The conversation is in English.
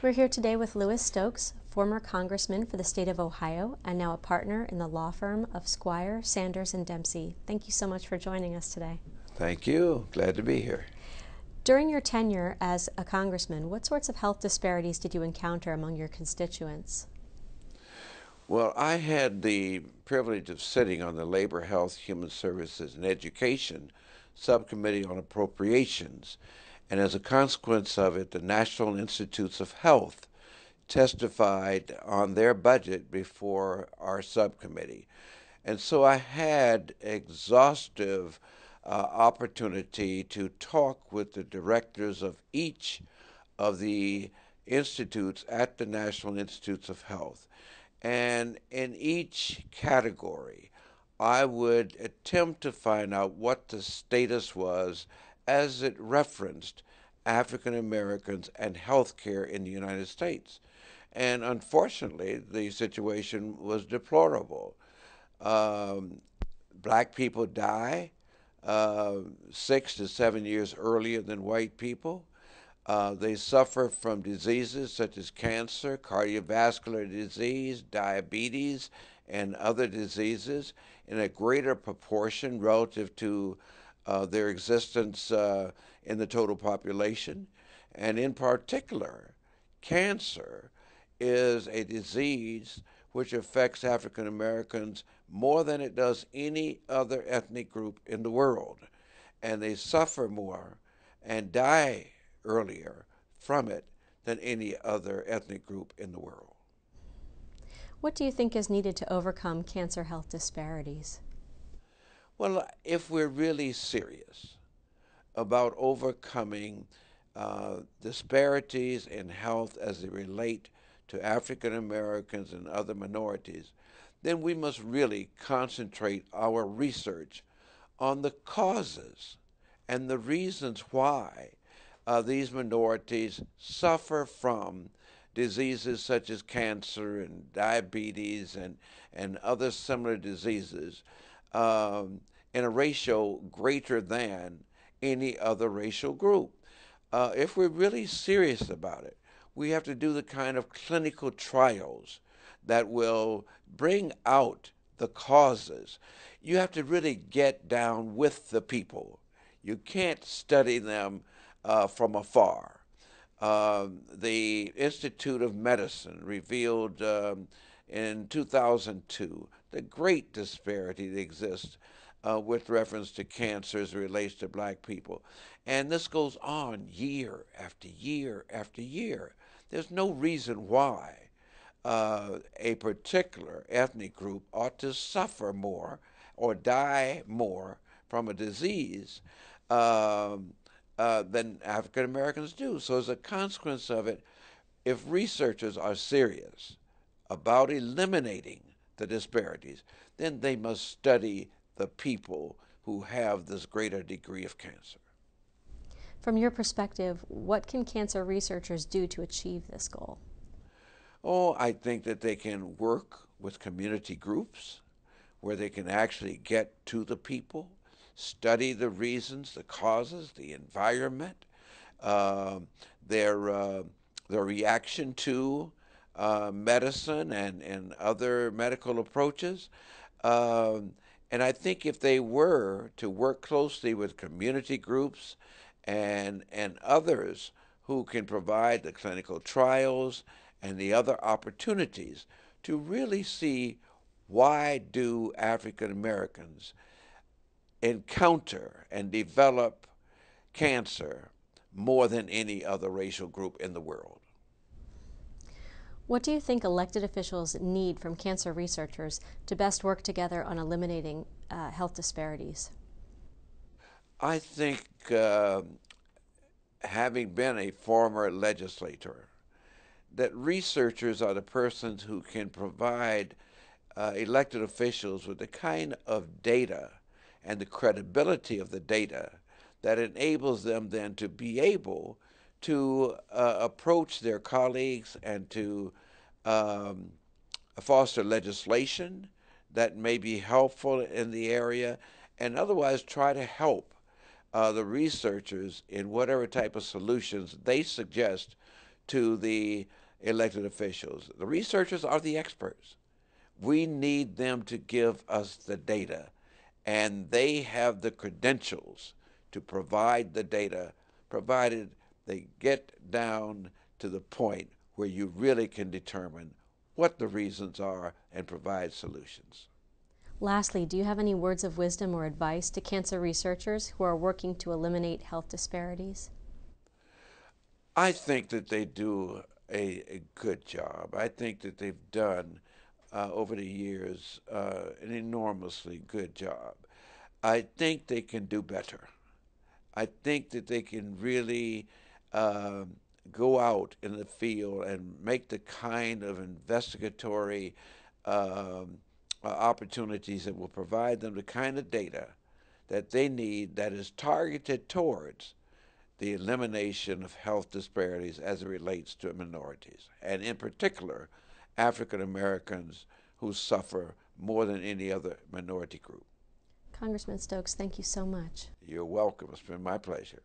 We're here today with Louis Stokes, former congressman for the state of Ohio and now a partner in the law firm of Squire, Sanders, and Dempsey. Thank you so much for joining us today. Thank you. Glad to be here. During your tenure as a congressman, what sorts of health disparities did you encounter among your constituents? Well, I had the privilege of sitting on the Labor, Health, Human Services, and Education Subcommittee on Appropriations, and as a consequence of it, the National Institutes of Health testified on their budget before our subcommittee. And so I had exhaustive opportunity to talk with the directors of each of the institutes at the National Institutes of Health. And in each category, I would attempt to find out what the status was as it referenced African Americans and healthcare in the United States. And unfortunately, the situation was deplorable. Black people die 6 to 7 years earlier than white people. They suffer from diseases such as cancer, cardiovascular disease, diabetes, and other diseases in a greater proportion relative to their existence in the total population. And in particular, cancer is a disease which affects African Americans more than it does any other ethnic group in the world. And they suffer more and die earlier from it than any other ethnic group in the world. What do you think is needed to overcome cancer health disparities? Well, if we're really serious about overcoming disparities in health as they relate to African Americans and other minorities, then we must really concentrate our research on the causes and the reasons why these minorities suffer from diseases such as cancer and diabetes and other similar diseases in a ratio greater than any other racial group. If we're really serious about it, we have to do the kind of clinical trials that will bring out the causes. You have to really get down with the people. You can't study them from afar. The Institute of Medicine revealed in 2002 the great disparity that exists with reference to cancer as it relates to black people. And this goes on year after year after year. There's no reason why a particular ethnic group ought to suffer more or die more from a disease than African Americans do. So as a consequence of it, if researchers are serious about eliminating the disparities, then they must study the people who have this greater degree of cancer. From your perspective, what can cancer researchers do to achieve this goal? Oh, I think that they can work with community groups where they can actually get to the people, study the reasons, the causes, the environment, their reaction to medicine and other medical approaches. And I think if they were to work closely with community groups and others who can provide the clinical trials and the other opportunities to really see why do African Americans encounter and develop cancer more than any other racial group in the world. What do you think elected officials need from cancer researchers to best work together on eliminating health disparities? I think, having been a former legislator, that researchers are the persons who can provide elected officials with the kind of data and the credibility of the data that enables them then to be able to approach their colleagues and to foster legislation that may be helpful in the area, and otherwise try to help the researchers in whatever type of solutions they suggest to the elected officials. The researchers are the experts. We need them to give us the data, and they have the credentials to provide the data, provided they get down to the point where you really can determine what the reasons are and provide solutions. Lastly, do you have any words of wisdom or advice to cancer researchers who are working to eliminate health disparities? I think that they do a good job. I think that they've done over the years an enormously good job. I think they can do better. I think that they can really go out in the field and make the kind of investigatory opportunities that will provide them the kind of data that they need that is targeted towards the elimination of health disparities as it relates to minorities, and in particular, African Americans who suffer more than any other minority group. Congressman Stokes, thank you so much. You're welcome. It's been my pleasure.